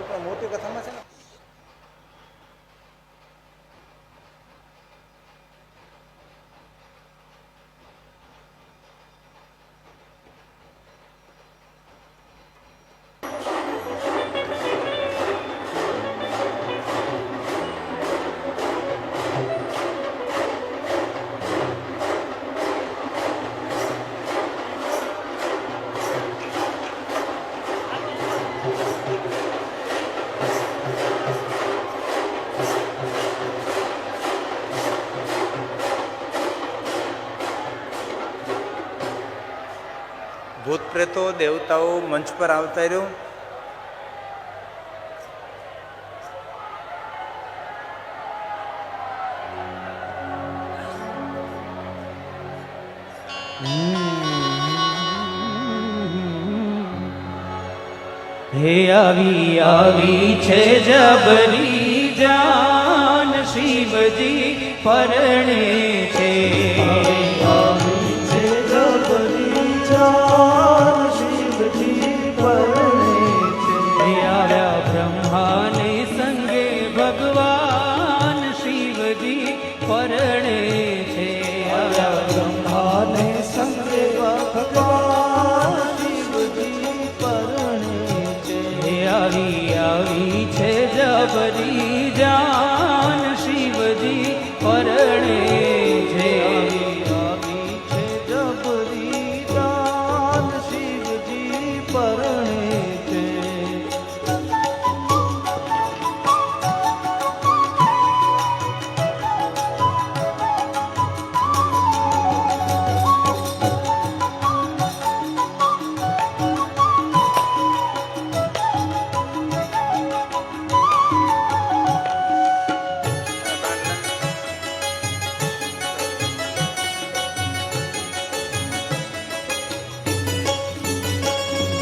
પણ મોટી કથામાં છે ને ભૂત પ્રેતો દેવતાઓ મંચ પર આવતા રહ્યું. હે આવી આવી છે જબરી જાન શિવજી પરણે છે. આવી છે જબરી જાન શિવજી પરણે છે. આવી છે જબરી જાન શિવજી પરણે છે.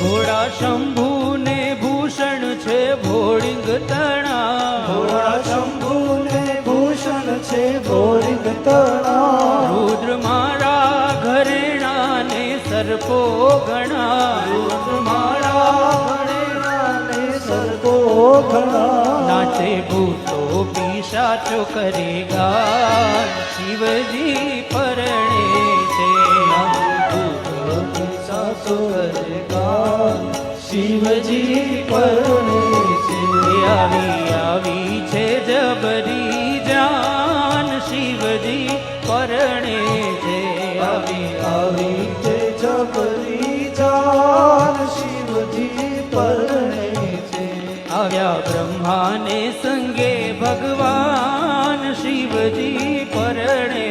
ઘોડા શંભુ ને ભૂષણ છે ભોળિંગ તણા. ઘોડા શંભુ ને ભૂષણ છે ભોળિંગ તણા. રુદ્ર મારા ઘરેણા ને સર્પો ઘણા. રુદ્ર મારા ઘરેણા ને સર્પો ઘણા. નાચે ભૂતો પિશાચો કરે ગાન શિવજી પરણે છે. શિવજી પરણે છે. આવી આવી છે જબરી જાન શિવજી પરણે છે. આવી આવી છે જબરી જાન શિવજી પરણે છે. આવ્યા બ્રહ્માને સંગે ભગવાન શિવજી પરણે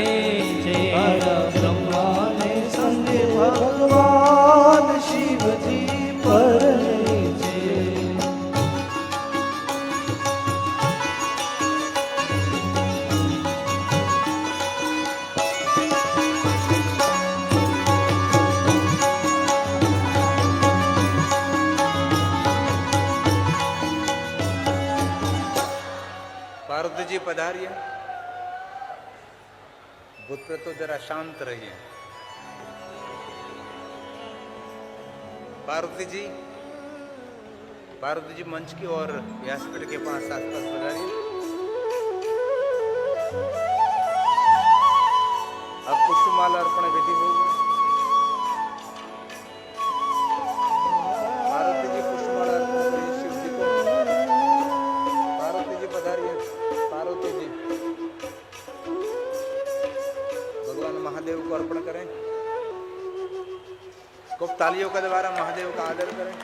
છે. આવ્યા બ્રહ્માને સંગે ભગવાન શિવજી પરણે છે. पार्वती जी पधारिए. भूत प्रेतो जरा शांत रहिए. पार्वती जी मंच की ओर व्यासपीठ के पास आसपास पधारिए. अब पुष्पमाला अर्पण विधि होगी. पार्वती जी पुष्पमाला अर्पण करिए शिव जी को. पार्वती जी पधारिए. पार्वती जी भगवान महादेव को अर्पण करें. खूब तालियों का द्वारा महादेव का आदर करें.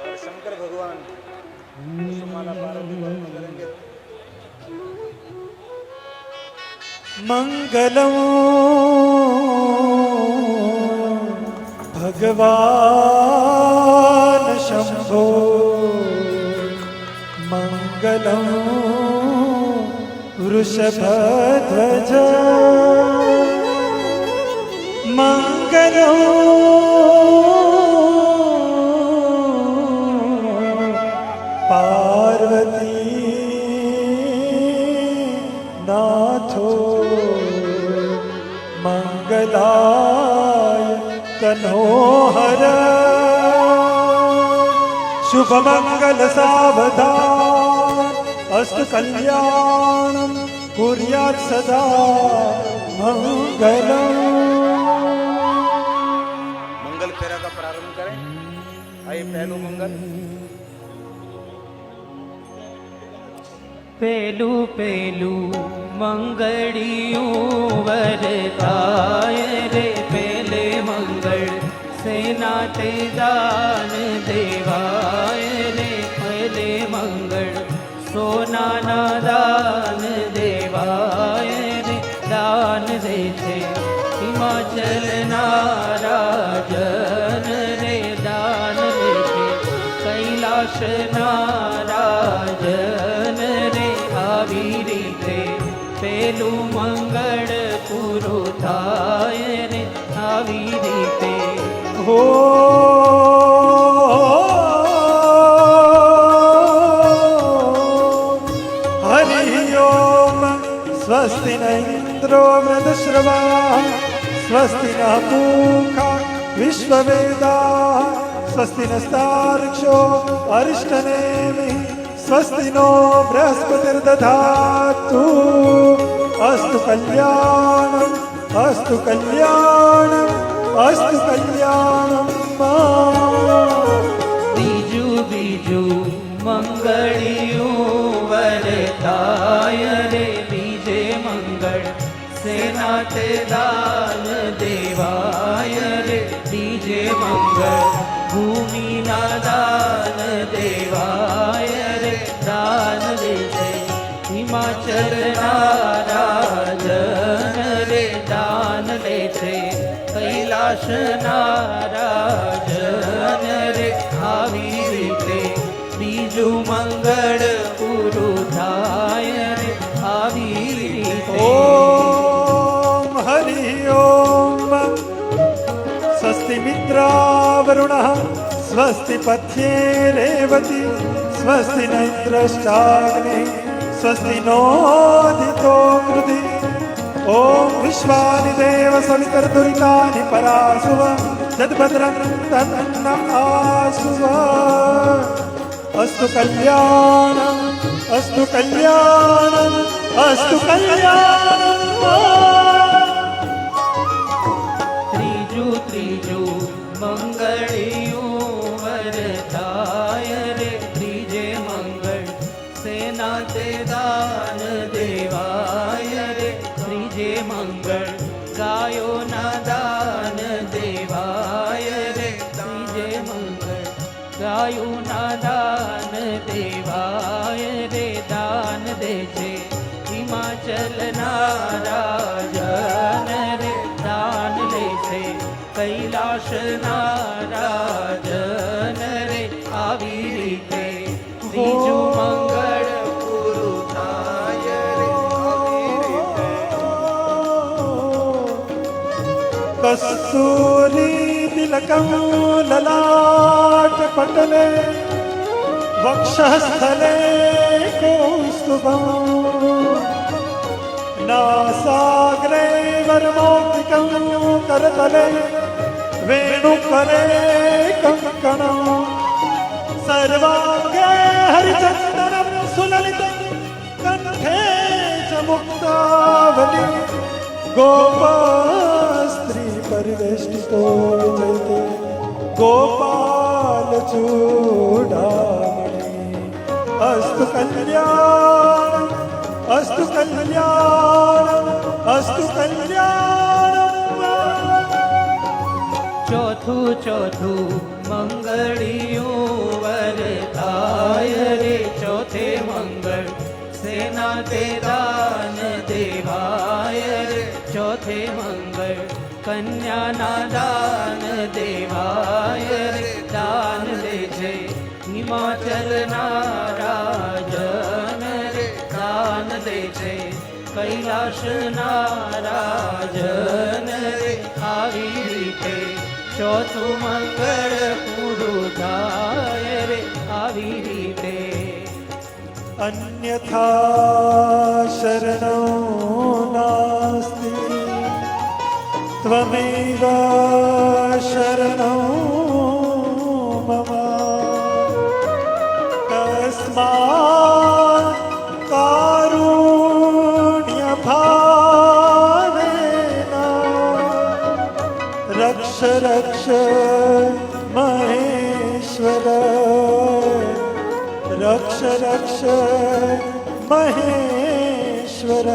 और शंकर भगवान पुष्पमाला पार्वती को अर्पण करेंगे. मंगलम भगवान शंभो. मंगलम वृषभध्वज. मंगलम पार्वती नाथो. मंगलाय तनोहर શુભમંગલ સાવધાન અસ્તુ કલ્યાણમ કુર્યાત સદા મંગલમ. मंगल फेरा का प्रारंभ करें. आइए पहलू मंगल. પેલું પેલું મંગળિયું વરદાય રે, પેલે મંગળ સેના તે દાન દેવાય રે, પેલે મંગળ સોનાના દાન દેવાય રે, દાન દે છે હિમાચલના રાજન રે, દાન દે છે કૈલાસના રાજન રે, આવી રીતે પેલું મંગળ પૂરું થાય રે, આવી રીતે. હો હરિ ઓમ. સ્વસ્તિ ન ઇન્દ્રો વૃદ્ધશ્રવા, સ્વસ્તિ ન પૂષા વિશ્વવેદા, સ્વસ્તિ નસ્તાર્ક્ષ્યો અરિષ્ટનેમિ, સ્વસ્તિ નો બૃહસ્પતિર્દધાતુ. અસ્તુ કલ્યાણમ અસ્તુ કલ્યાણમ અસ્તુ કલ્યાણમ. બીજું બીજું મંગળિયું વરદાય રે, બીજે મંગળ સેના તે દાન દેવાય રે, બીજે મંગળ ભૂમિના દાન દેવાય રે, દાન દે છે હિમાચલના રાજન રે, દાન લે છે કૈલાસના રાજન રે, આવી રીતે બીજું મંગળ પૂરું થાય રે, આવી રીતે. ઓમ હરિ ઓમ. સ્વસ્તિ મિત્રાવરુણઃ, સ્વસ્તિ પથ્યે રેવતી, સ્વસ્તિ ન ઇન્દ્રશ્ચાગ્નિ, સ્વસ્તિ નોદિતો કૃધિ. ઓમ વિશ્વાનિ દેવ સવિતર્દુરિતાનિ પરાસુવ, તદ્ભદ્રં તન્ન આસુવ. અસ્તુ કલ્યાણમ અસ્તુ કલ્યાણમ અસ્તુ કલ્યાણમ. ત્રીજું ત્રીજું મંગળિયું વરદાય રે, ત્રીજે મંગળ સેના તે દાન દેવાય રે, ત્રીજે મંગળ ગાયોના દાન દેવાય રે, ત્રીજે મંગળ ગાયોના દાન દેવાય રે, દાન દે છે હિમાચલના રાજન રે, દાન લે છે કૈલાસના રાજન રે, આવી રીતે ત્રીજું મંગળ પૂરું થાય રે, આવી રીતે. કસ્તુરી તિલકમ લલાટ પટલે, વક્ષસ્થલે કૌસ્તુભમ, નાસાગ્રે વર્મોક્તિકમ કરતલે, વેણુકરે કંકણમ, સર્વાંગે હરિચંદનમ સુલલિતમ, કંઠે ચ મુક્તાવલી, ગોપસ્ત્રી પરિવેષ્ટિતો જયતે, ગોપાલ ચૂડામણી. અસ્તુ કલ્યાણમ અસ્તુ કલ્યાણમ અસ્તુ કલ્યાણમ. ચોથું ચોથું મંગળિયું વરદાય રે, ચોથે મંગળ સેના તે દાન દેવાય રે, ચોથે મંગળ કન્યાના દાન દેવાય રે, દાન દે છે હિમાચલના રાજન રે, દાન દે છે કૈલાસના રાજન રે, આવી રીતે ચોથું મંગળ પૂરું થાય રે, આવી રીતે. અન્યથા શરણો નાસ્તિ, ત્વમેવ શરણો મમ. रक्ष महेश्वर रक्ष रक्ष महेश्वर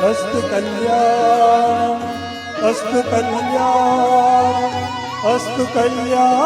अस्तु कल्याण अस्तु कल्याण अस्तु कल्याण